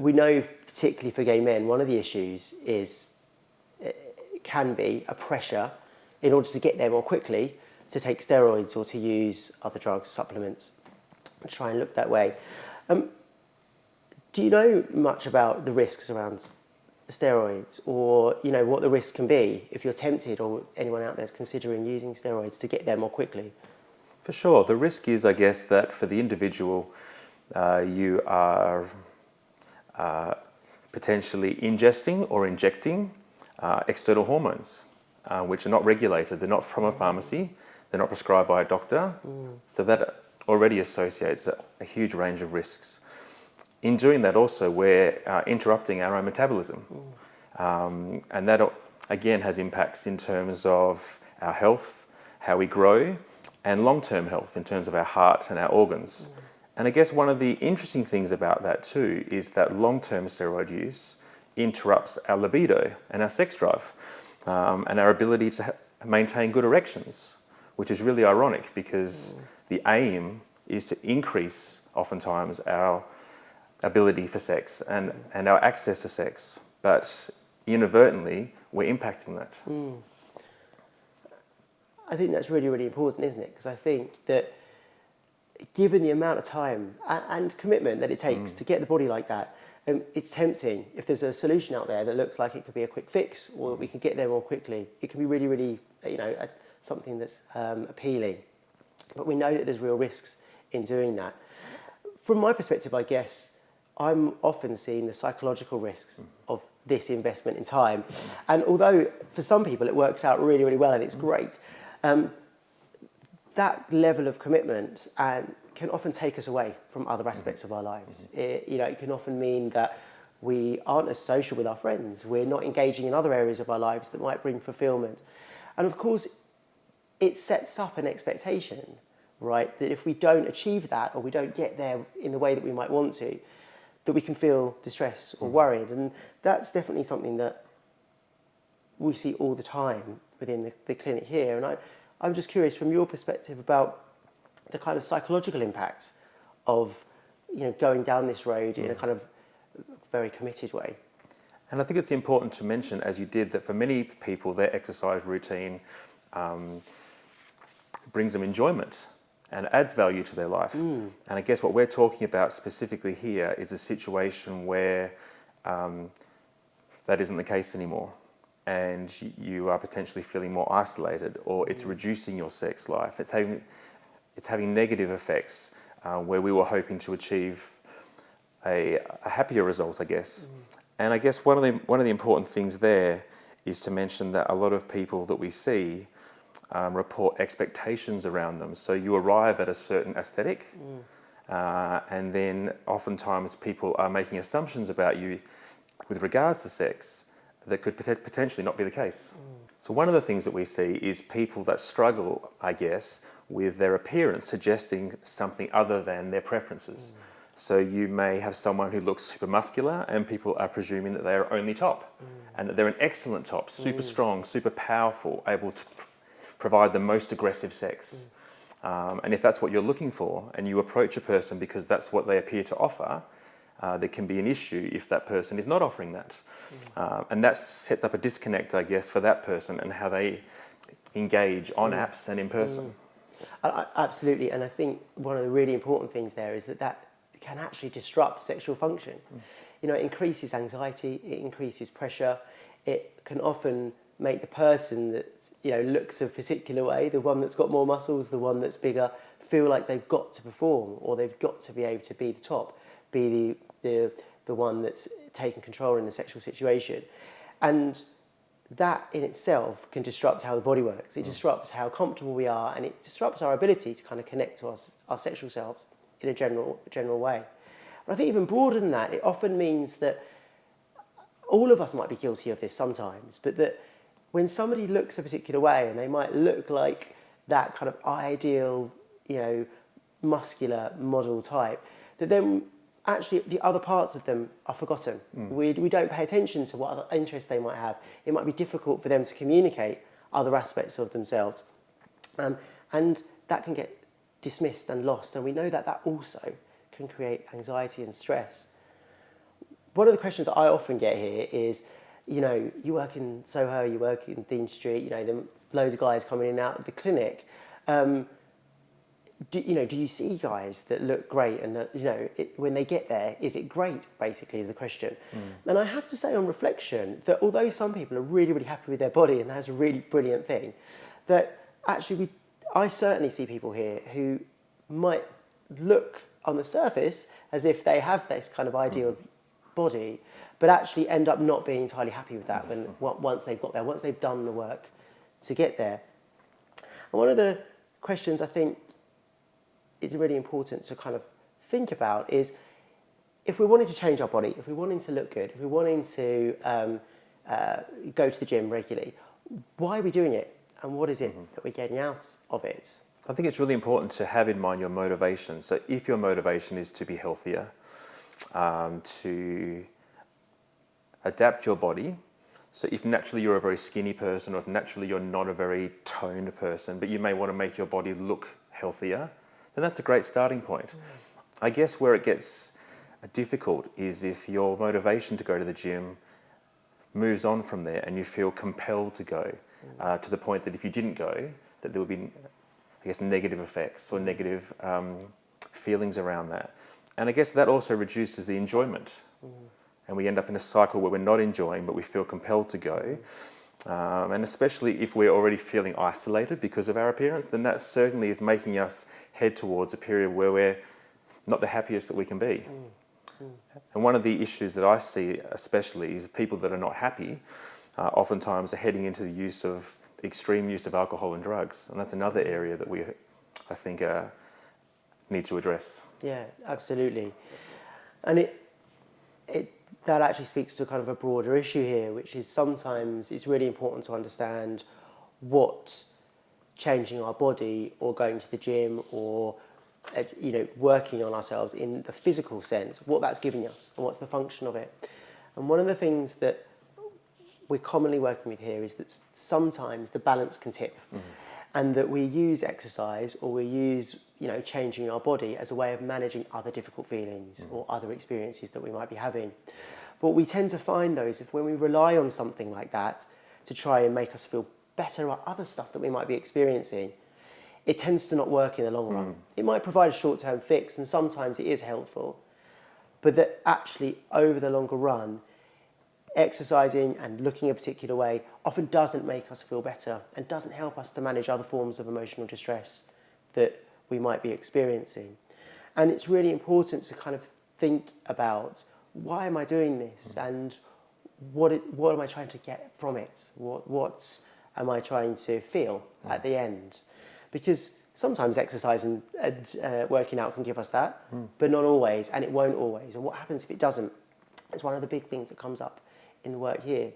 we know, particularly for gay men, one of the issues can be a pressure in order to get there more quickly to take steroids or to use other drugs, supplements, and try and look that way. Do you know much about the risks around steroids, or what the risks can be if you're tempted, or anyone out there is considering using steroids to get there more quickly? For sure. The risk is, I guess, that for the individual, you are potentially ingesting or injecting external hormones, which are not regulated. They're not from a pharmacy. They're not prescribed by a doctor. So that already associates a huge range of risks. In doing that also, we're interrupting our own metabolism. And that, again, has impacts in terms of our health, how we grow, and long-term health in terms of our heart and our organs. And I guess one of the interesting things about that too is that long-term steroid use interrupts our libido and our sex drive, and our ability to maintain good erections, which is really ironic because the aim is to increase, oftentimes, our ability for sex and our access to sex, but inadvertently we're impacting that. I think that's really, really important, isn't it? Because I think that given the amount of time and commitment that it takes to get the body like that, it's tempting. If there's a solution out there that looks like it could be a quick fix, or we can get there more quickly, it can be really, really, something that's appealing. But we know that there's real risks in doing that. From my perspective, I guess, I'm often seeing the psychological risks of this investment in time. And although for some people it works out really, really well and it's great, that level of commitment can often take us away from other aspects of our lives. It can often mean that we aren't as social with our friends. We're not engaging in other areas of our lives that might bring fulfillment. And of course, it sets up an expectation, right? That if we don't achieve that, or we don't get there in the way that we might want to, that we can feel distressed or worried. And that's definitely something that we see all the time within the clinic here. And I'm just curious, from your perspective, about the kind of psychological impacts of going down this road in a kind of very committed way. And I think it's important to mention, as you did, that for many people their exercise routine brings them enjoyment and adds value to their life. And I guess what we're talking about specifically here is a situation where that isn't the case anymore, and you are potentially feeling more isolated, or it's reducing your sex life. It's having negative effects where we were hoping to achieve a happier result, I guess. And I guess one of the important things there is to mention that a lot of people that we see report expectations around them. So you arrive at a certain aesthetic, and then oftentimes people are making assumptions about you with regards to sex that could potentially not be the case. So one of the things that we see is people that struggle, I guess, with their appearance suggesting something other than their preferences. So you may have someone who looks super muscular and people are presuming that they are only top, and that they're an excellent top, super strong, super powerful, able to provide the most aggressive sex. And if that's what you're looking for, and you approach a person because that's what they appear to offer, there can be an issue if that person is not offering that. And that sets up a disconnect, I guess, for that person and how they engage on apps and in person. Absolutely, and I think one of the really important things there is that can actually disrupt sexual function. It increases anxiety, it increases pressure, it can often make the person that looks a particular way, the one that's got more muscles, the one that's bigger, feel like they've got to perform, or they've got to be able to be the top, be the one that's taking control in the sexual situation. And that in itself can disrupt how the body works. It disrupts how comfortable we are, and it disrupts our ability to kind of connect to our sexual selves in a general way. But I think even broader than that, it often means that all of us might be guilty of this sometimes, but that when somebody looks a particular way, and they might look like that kind of ideal, muscular model type, that then actually the other parts of them are forgotten. We don't pay attention to what other interests they might have. It might be difficult for them to communicate other aspects of themselves. And that can get dismissed and lost. And we know that also can create anxiety and stress. one of the questions I often get here is, you know, you work in Soho, you work in Dean Street, you know, there are loads of guys coming in and out of the clinic. Do you see guys that look great and that, you know, when they get there, is it great, basically, is the question. And I have to say on reflection that although some people are really, really happy with their body and that's a really brilliant thing, that actually I certainly see people here who might look on the surface as if they have this kind of ideal body, but actually end up not being entirely happy with that once they've got there, once they've done the work to get there. And one of the questions I think is really important to kind of think about is, if we're wanting to change our body, if we're wanting to look good, if we're wanting to go to the gym regularly, why are we doing it? And what is it that we're getting out of it? I think it's really important to have in mind your motivation. So if your motivation is to be healthier, to adapt your body, so if naturally you're a very skinny person, or if naturally you're not a very toned person, but you may want to make your body look healthier, then that's a great starting point. I guess where it gets difficult is if your motivation to go to the gym moves on from there and you feel compelled to go, to the point that if you didn't go, that there would be, I guess, negative effects or negative feelings around that. And I guess that also reduces the enjoyment. And we end up in a cycle where we're not enjoying, but we feel compelled to go. And especially if we're already feeling isolated because of our appearance, then that certainly is making us head towards a period where we're not the happiest that we can be. And one of the issues that I see especially is people that are not happy oftentimes are heading into the extreme use of alcohol and drugs. And that's another area that we, I think, need to address. Yeah, absolutely. And that actually speaks to kind of a broader issue here, which is sometimes it's really important to understand what changing our body or going to the gym or working on ourselves in the physical sense, what that's giving us and what's the function of it. And one of the things that we're commonly working with here is that sometimes the balance can tip, and that we use exercise or we use changing our body as a way of managing other difficult feelings or other experiences that we might be having. But what we tend to find, though, is when we rely on something like that to try and make us feel better about other stuff that we might be experiencing, it tends to not work in the long run. It might provide a short-term fix, and sometimes it is helpful, but that actually over the longer run, exercising and looking a particular way often doesn't make us feel better and doesn't help us to manage other forms of emotional distress that we might be experiencing. And it's really important to kind of think about, why am I doing this, and what am I trying to get from it? What am I trying to feel at the end? Because sometimes exercise and working out can give us that, but not always, and it won't always. And what happens if it doesn't? It's one of the big things that comes up in the work here.